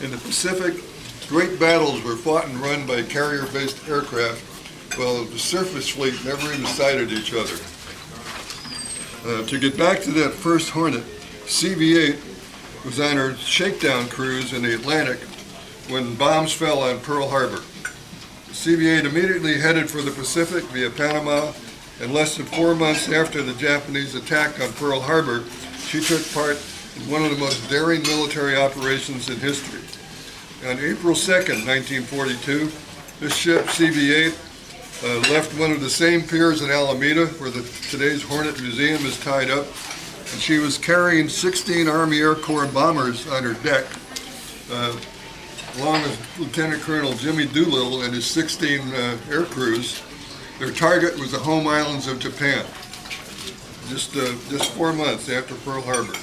In the Pacific, great battles were fought and run by carrier-based aircraft, while the surface fleet never even sighted each other. To get back to that first Hornet, CV-8 was on her shakedown cruise in the Atlantic when bombs fell on Pearl Harbor. CV-8 immediately headed for the Pacific via Panama, and less than 4 months after the Japanese attack on Pearl Harbor, she took part in one of the most daring military operations in history. On April 2nd, 1942, this ship, CV-8, left one of the same piers in Alameda where today's Hornet Museum is tied up, and she was carrying 16 Army Air Corps bombers on her deck, along with Lieutenant Colonel Jimmy Doolittle and his 16 air crews. Their target was the home islands of Japan, just 4 months after Pearl Harbor.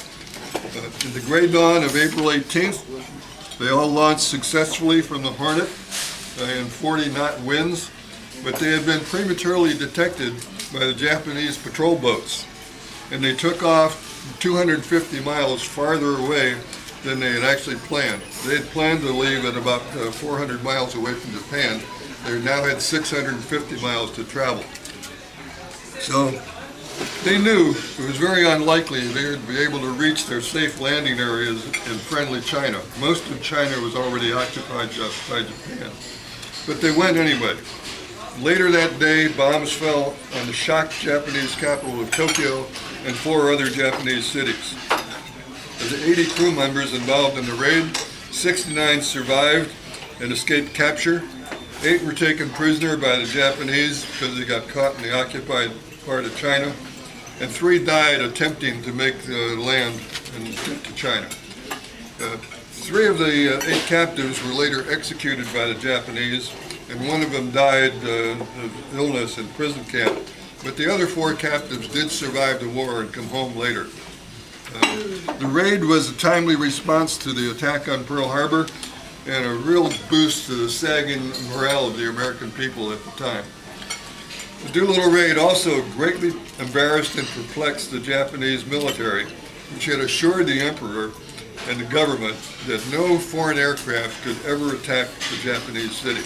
In the gray dawn of April 18th, they all launched successfully from the Hornet in 40-knot winds, but they had been prematurely detected by the Japanese patrol boats, and they took off 250 miles farther away than they had actually planned. They had planned to leave at about 400 miles away from Japan. They now had 650 miles to travel. So they knew it was very unlikely they would be able to reach their safe landing areas in friendly China. Most of China was already occupied by Japan, but they went anyway. Later that day, bombs fell on the shocked Japanese capital of Tokyo and 4 other Japanese cities. Of the 80 crew members involved in the raid, 69 survived and escaped capture. 8 were taken prisoner by the Japanese because they got caught in the occupied part of China, and 3 died attempting to make the land and get to China. 3 of the 8 captives were later executed by the Japanese, and 1 of them died of illness in prison camp. But the other 4 captives did survive the war and come home later. The raid was a timely response to the attack on Pearl Harbor and a real boost to the sagging morale of the American people at the time. The Doolittle raid also greatly embarrassed and perplexed the Japanese military, which had assured the emperor and the government that no foreign aircraft could ever attack the Japanese city.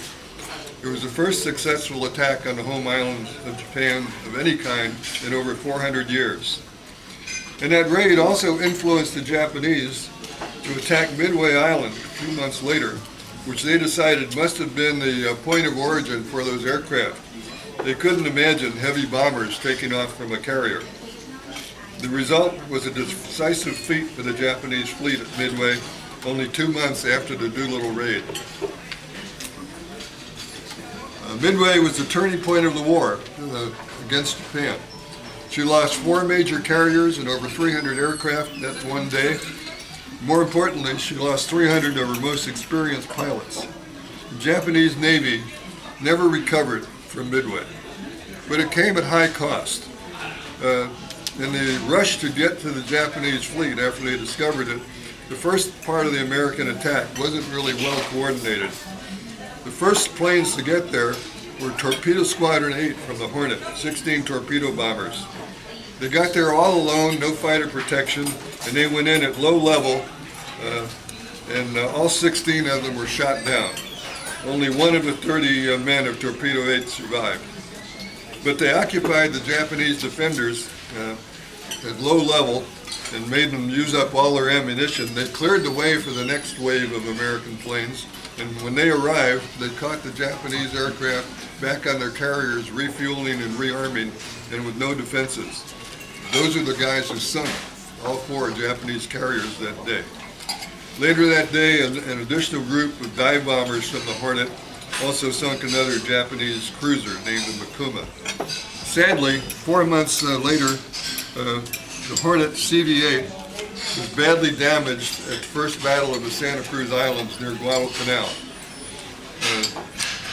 It was the first successful attack on the home island of Japan of any kind in over 400 years. And that raid also influenced the Japanese to attack Midway Island a few months later, which they decided must have been the point of origin for those aircraft. They couldn't imagine heavy bombers taking off from a carrier. The result was a decisive feat for the Japanese fleet at Midway, only 2 months after the Doolittle raid. Midway was the turning point of the war against Japan. She lost 4 major carriers and over 300 aircraft that one day. More importantly, she lost 300 of her most experienced pilots. The Japanese Navy never recovered from Midway, but it came at high cost. In the rush to get to the Japanese fleet after they discovered it, the first part of the American attack wasn't really well coordinated. The first planes to get there were Torpedo Squadron 8 from the Hornet, 16 torpedo bombers. They got there all alone, no fighter protection, and they went in at low level, and all 16 of them were shot down. Only 1 of the 30 men of Torpedo 8 survived. But they occupied the Japanese defenders at low level and made them use up all their ammunition. They cleared the way for the next wave of American planes, and when they arrived, they caught the Japanese aircraft back on their carriers, refueling and rearming, and with no defenses. Those are the guys who sunk all 4 Japanese carriers that day. Later that day, an additional group of dive bombers from the Hornet also sunk another Japanese cruiser named the Mikuma. Sadly, 4 months later, the Hornet CV-8 was badly damaged at the first battle of the Santa Cruz Islands near Guadalcanal.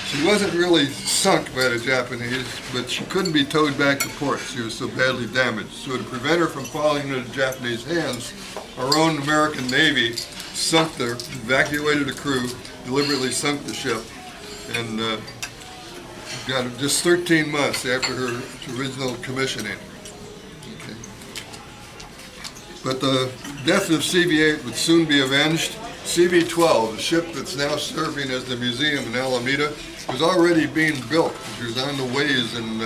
She wasn't really sunk by the Japanese, but she couldn't be towed back to port. She was so badly damaged. So to prevent her from falling into Japanese hands, our own American Navy evacuated the crew, deliberately sunk the ship, and got it just 13 months after her original commissioning. Okay. But the death of CV-8 would soon be avenged, CV-12, the ship that's now serving as the museum in Alameda, was already being built. She was on the ways in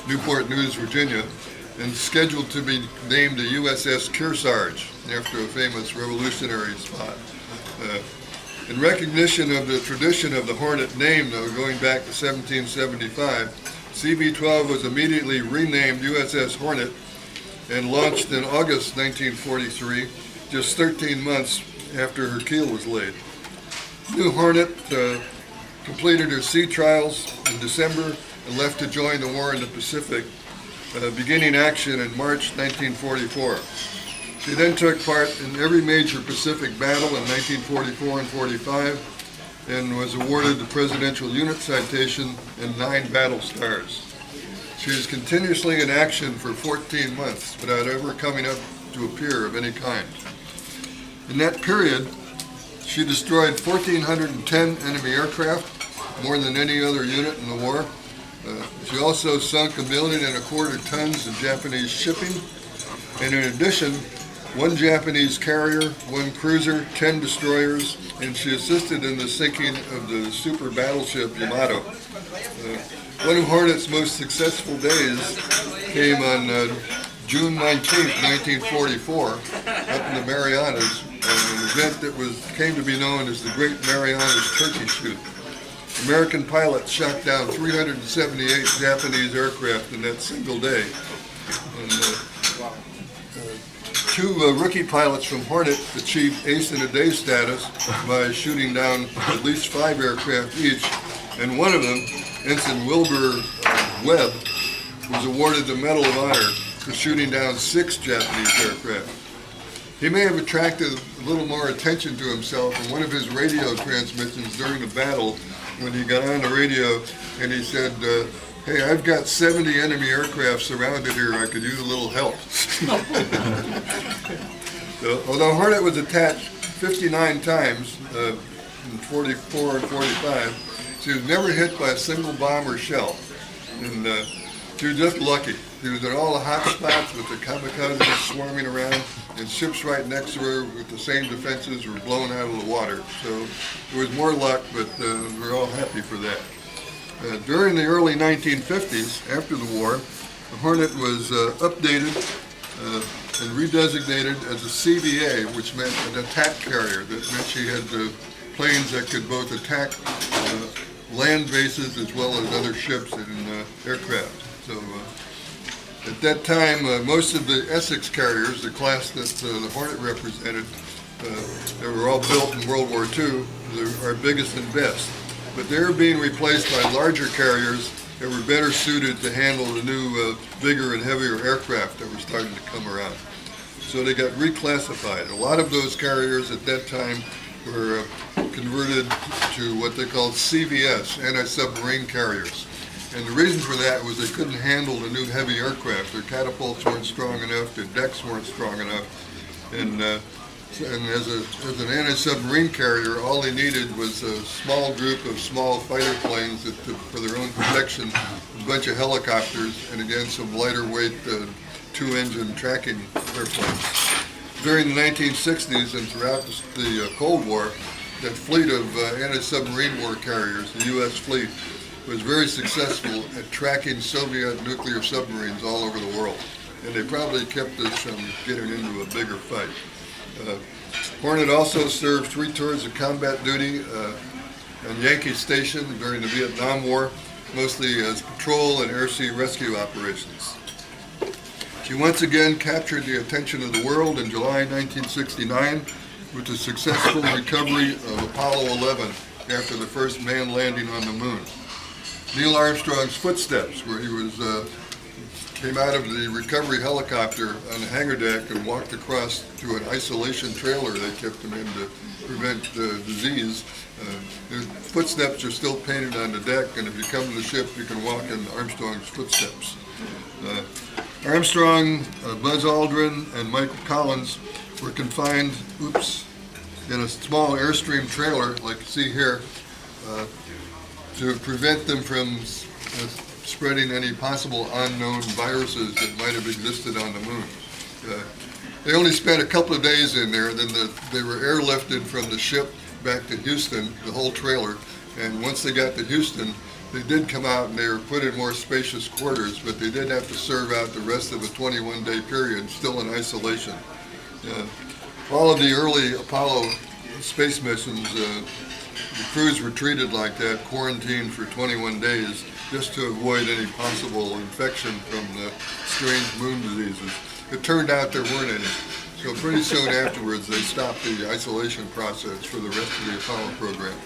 Newport News, Virginia, and scheduled to be named the USS Kearsarge, after a famous Revolutionary spot. In recognition of the tradition of the Hornet name, though, going back to 1775, CV-12 was immediately renamed USS Hornet and launched in August 1943, just 13 months after her keel was laid. New Hornet completed her sea trials in December and left to join the war in the Pacific, beginning action in March 1944. She then took part in every major Pacific battle in 1944 and 45 and was awarded the Presidential Unit Citation and 9 battle stars. She was continuously in action for 14 months without ever coming up to a pier of any kind. In that period, she destroyed 1,410 enemy aircraft, more than any other unit in the war. She also sunk 1.25 million tons of Japanese shipping, and in addition, 1 Japanese carrier, 1 cruiser, 10 destroyers, and she assisted in the sinking of the super battleship Yamato. One of Hornet's most successful days came on June 19, 1944, up in the Marianas, an event that came to be known as the Great Marianas Turkey Shoot. American pilots shot down 378 Japanese aircraft in that single day. And, 2 rookie pilots from Hornet achieved Ace in a Day status by shooting down at least 5 aircraft each, and one of them, Ensign Wilbur Webb, was awarded the Medal of Honor for shooting down 6 Japanese aircraft. He may have attracted a little more attention to himself in one of his radio transmissions during the battle when he got on the radio and he said, "Hey, I've got 70 enemy aircraft surrounded here. I could use a little help." So, although Hornet was attached 59 times in 44 and 45, she was never hit by a single bomb or shell. And she was just lucky. She was in all the hot spots with the kamikazes swarming around, and ships right next to her with the same defenses were blown out of the water. So it was more luck, but we're all happy for that. During the early 1950s, after the war, the Hornet was updated and redesignated as a CVA, which meant an attack carrier. That meant she had planes that could both attack land bases as well as other ships and aircraft. So at that time, most of the Essex carriers, the class that the Hornet represented, they were all built in World War II, they're our biggest and best. But they were being replaced by larger carriers that were better suited to handle the new, bigger and heavier aircraft that were starting to come around. So they got reclassified. A lot of those carriers at that time were converted to what they called CVS, anti-submarine carriers. And the reason for that was they couldn't handle the new heavy aircraft. Their catapults weren't strong enough, their decks weren't strong enough. And as an anti-submarine carrier, all they needed was a small group of small fighter planes for their own protection, a bunch of helicopters, and again some lighter weight 2-engine tracking airplanes. During the 1960s and throughout the Cold War, that fleet of anti-submarine war carriers, the U.S. fleet, was very successful at tracking Soviet nuclear submarines all over the world. And they probably kept us from getting into a bigger fight. Hornet also served 3 tours of combat duty on Yankee Station during the Vietnam War, mostly as patrol and air-sea rescue operations. She once again captured the attention of the world in July 1969 with the successful recovery of Apollo 11 after the first manned landing on the moon. Neil Armstrong's footsteps, where he came out of the recovery helicopter on the hangar deck and walked across to an isolation trailer they kept him in to prevent disease. The footsteps are still painted on the deck, and if you come to the ship, you can walk in Armstrong's footsteps. Armstrong, Buzz Aldrin, and Michael Collins were confined, in a small Airstream trailer, like you see here, to prevent them from spreading any possible unknown viruses that might have existed on the moon. They only spent a couple of days in there, then they were airlifted from the ship back to Houston, the whole trailer. And once they got to Houston, they did come out and they were put in more spacious quarters, but they did have to serve out the rest of a 21-day period, still in isolation. All of the early Apollo space missions, the crews were treated like that, quarantined for 21 days, just to avoid any possible infection from the strange moon diseases. It turned out there weren't any. So pretty soon afterwards, they stopped the isolation process for the rest of the Apollo program.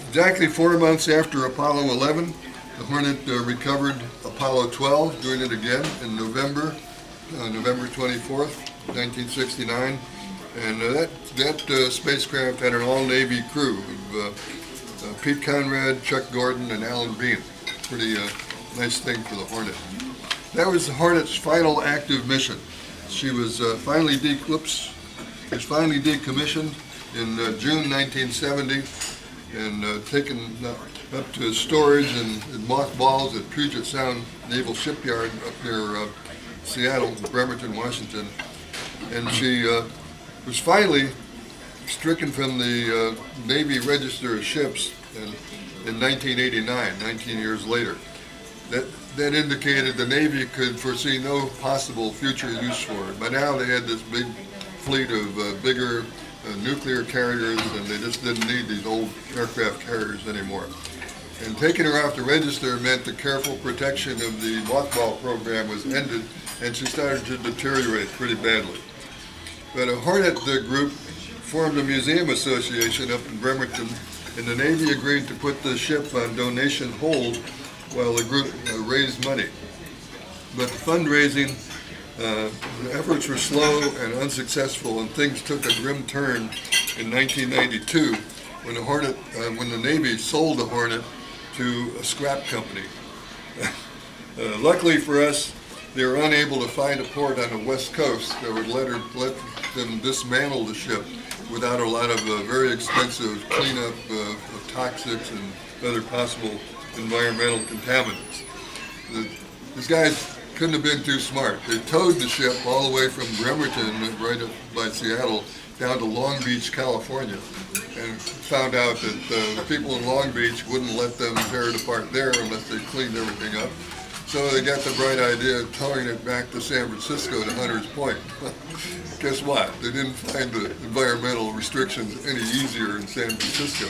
Exactly 4 months after Apollo 11, the Hornet recovered Apollo 12, doing it again in November 24th, 1969. And that spacecraft had an all-Navy crew of Pete Conrad, Chuck Gordon, and Alan Bean. Pretty nice thing for the Hornet. That was the Hornet's final active mission. She was finally decommissioned in June 1970 and taken up to storage in mothballs at Puget Sound Naval Shipyard up near Seattle, Bremerton, Washington. And she was finally stricken from the Navy Register of Ships in 1989, 19 years later. That indicated the Navy could foresee no possible future use for it. By now they had this big fleet of bigger nuclear carriers, and they just didn't need these old aircraft carriers anymore. And taking her off the register meant the careful protection of the mothball program was ended, and she started to deteriorate pretty badly. But a Hornet group formed a museum association up in Bremerton, and the Navy agreed to put the ship on donation hold while the group raised money. But the fundraising, the efforts were slow and unsuccessful, and things took a grim turn in 1992 when the Navy sold the Hornet to a scrap company. Luckily for us, they were unable to find a port on the West Coast that would let them dismantle the ship without a lot of very expensive cleanup of toxics and other possible environmental contaminants. These guys couldn't have been too smart. They towed the ship all the way from Bremerton, right up by Seattle, down to Long Beach, California, and found out that the people in Long Beach wouldn't let them tear it apart there unless they cleaned everything up. So they got the bright idea of towing it back to San Francisco to Hunters Point. Guess what? They didn't find the environmental restrictions any easier in San Francisco.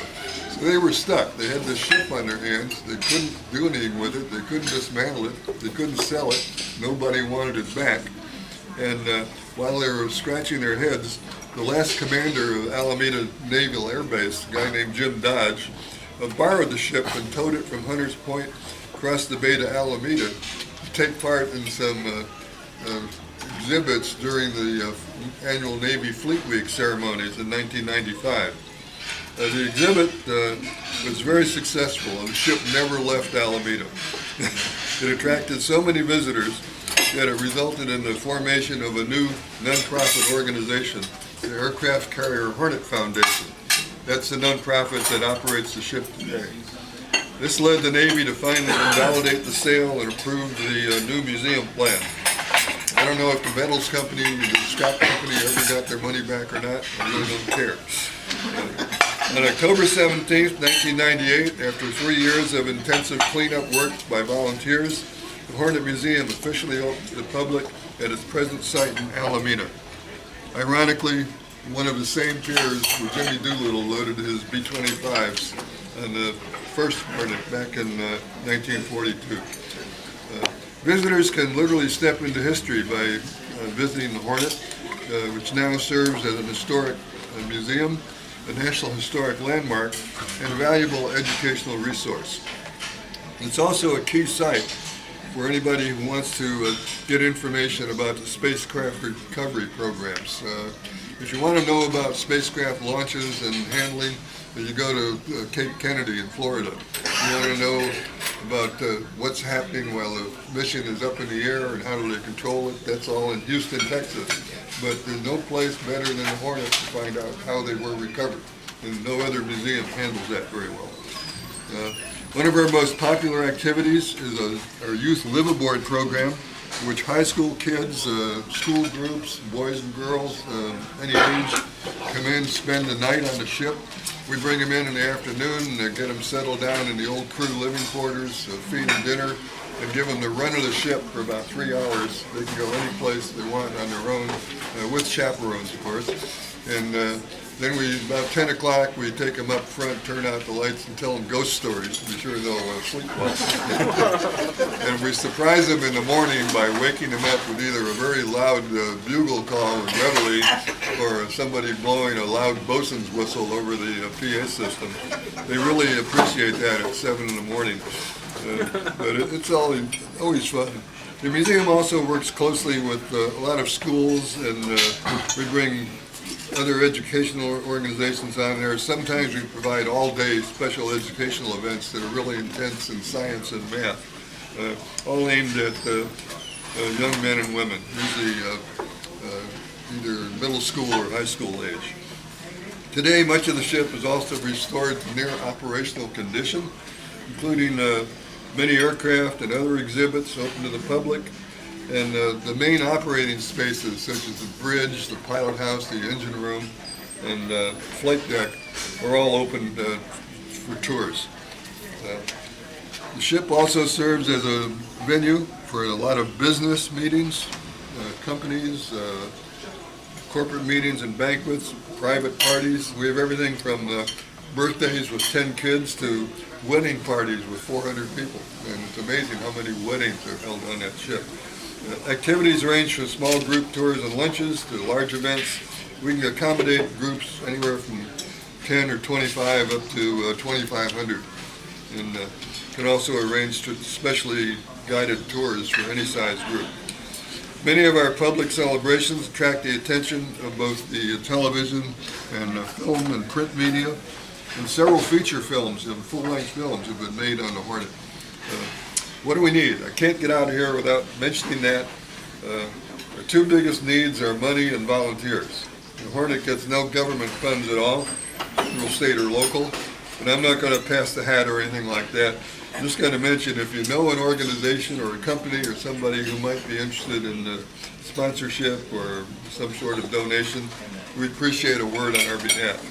So they were stuck. They had this ship on their hands. They couldn't do anything with it. They couldn't dismantle it. They couldn't sell it. Nobody wanted it back. And while they were scratching their heads, the last commander of Alameda Naval Air Base, a guy named Jim Dodge, borrowed the ship and towed it from Hunters Point across the bay to Alameda to take part in some exhibits during the annual Navy Fleet Week ceremonies in 1995. The exhibit was very successful, and the ship never left Alameda. It attracted so many visitors that it resulted in the formation of a new nonprofit organization, the Aircraft Carrier Hornet Foundation. That's the nonprofit that operates the ship today. This led the Navy to finally validate the sale and approve the new museum plan. I don't know if the metals company or the scrap company ever got their money back or not. I really don't care. On October 17th, 1998, after 3 years of intensive cleanup work by volunteers, the Hornet Museum officially opened to the public at its present site in Alameda. Ironically, one of the same piers where Jimmy Doolittle loaded his B-25s on the first Hornet back in 1942. Visitors can literally step into history by visiting the Hornet, which now serves as an historic museum, a National Historic Landmark, and a valuable educational resource. It's also a key site for anybody who wants to get information about the spacecraft recovery programs. If you want to know about spacecraft launches and handling, you go to Cape Kennedy in Florida. If you want to know about what's happening while the mission is up in the air and how do they control it, that's all in Houston, Texas. But there's no place better than the Hornet to find out how they were recovered. And no other museum handles that very well. One of our most popular activities is our Youth Live Aboard program. which high school kids, school groups, boys and girls, any age, come in, spend the night on the ship. We bring them in the afternoon, get them settled down in the old crew living quarters, feed them dinner, and give them the run of the ship for about 3 hours. They can go any place they want on their own, with chaperones, of course. And then about 10 o'clock, we take them up front, turn out the lights, and tell them ghost stories to be sure they'll sleep well. And we surprise them in the morning by waking them up with either a very loud bugle call and reveille, or somebody blowing a loud bosun's whistle over the PA system. They really appreciate that at 7 in the morning. But it's always fun. The museum also works closely with a lot of schools, and we bring other educational organizations on there. Sometimes we provide all-day special educational events that are really intense in science and math, all aimed at young men and women, usually either middle school or high school age. Today, much of the ship is also restored to near operational condition, including many aircraft and other exhibits open to the public. And the main operating spaces, such as the bridge, the pilot house, the engine room, and flight deck, are all open for tours. The ship also serves as a venue for a lot of business meetings, companies, corporate meetings and banquets, private parties. We have everything from birthdays with 10 kids to wedding parties with 400 people. And it's amazing how many weddings are held on that ship. Activities range from small group tours and lunches to large events. We can accommodate groups anywhere from 10 or 25 up to 2,500, and can also arrange specially guided tours for any size group. Many of our public celebrations attract the attention of both the television and film and print media, and several feature films and full-length films have been made on the Hornet. What do we need? I can't get out of here without mentioning that. Our two biggest needs are money and volunteers. The Hornet gets no government funds at all, federal, state, or local, and I'm not going to pass the hat or anything like that. I'm just going to mention, if you know an organization or a company or somebody who might be interested in sponsorship or some sort of donation, we'd appreciate a word on our behalf.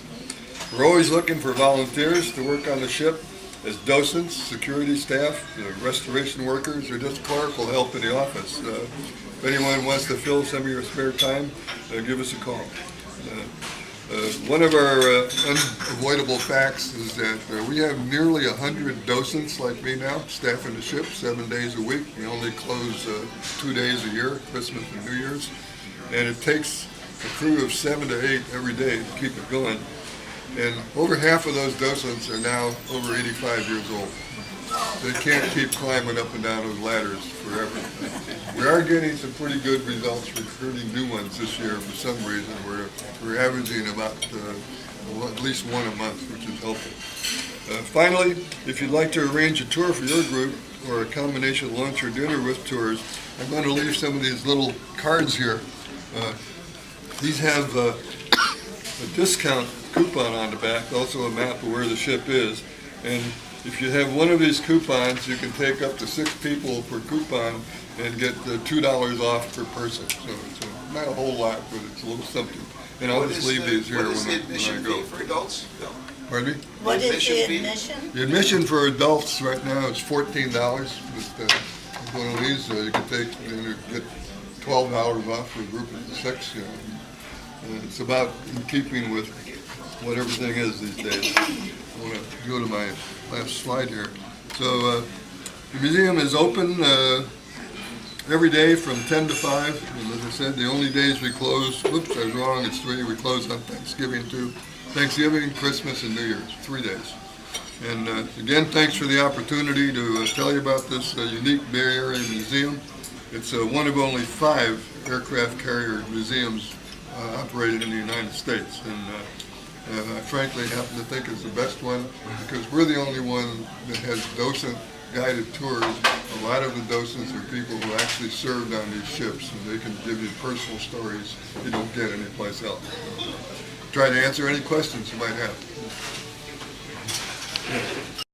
We're always looking for volunteers to work on the ship as docents, security staff, restoration workers, or just clerical help in the office. If anyone wants to fill some of your spare time, give us a call. One of our unavoidable facts is that we have nearly 100 docents like me now, staffing the ship 7 days a week. We only close 2 days a year, Christmas and New Year's. And it takes a crew of 7 to 8 every day to keep it going. And over half of those docents are now over 85 years old. They can't keep climbing up and down those ladders forever. We are getting some pretty good results recruiting new ones this year for some reason. We're averaging about at least one a month, which is helpful. Finally, if you'd like to arrange a tour for your group or a combination lunch or dinner with tours, I'm going to leave some of these little cards here. These have a discount coupon on the back, also a map of where the ship is. And if you have one of these coupons, you can take up to 6 people per coupon and get $2 off per person. So it's not a whole lot, but it's a little something. And I'll just leave these here when I go. For adults? No. Pardon me? What is the admission? The admission for adults right now is $14. With one of these, you can get $12 off for a group of 6. It's about in keeping with what everything is these days. I want to go to my last slide here. So the museum is open every day from 10 to 5. And as I said, the only days we close, oops, I was wrong, it's 3. We close on Thanksgiving too. Thanksgiving, Christmas, and New Year's, 3 days. And again, thanks for the opportunity to tell you about this unique Bay Area museum. It's one of only 5 aircraft carrier museums operated in the United States. And I frankly happen to think it's the best one because we're the only one that has docent guided tours. A lot of the docents are people who actually served on these ships, and they can give you personal stories you don't get anyplace else. Try to answer any questions you might have. Yeah.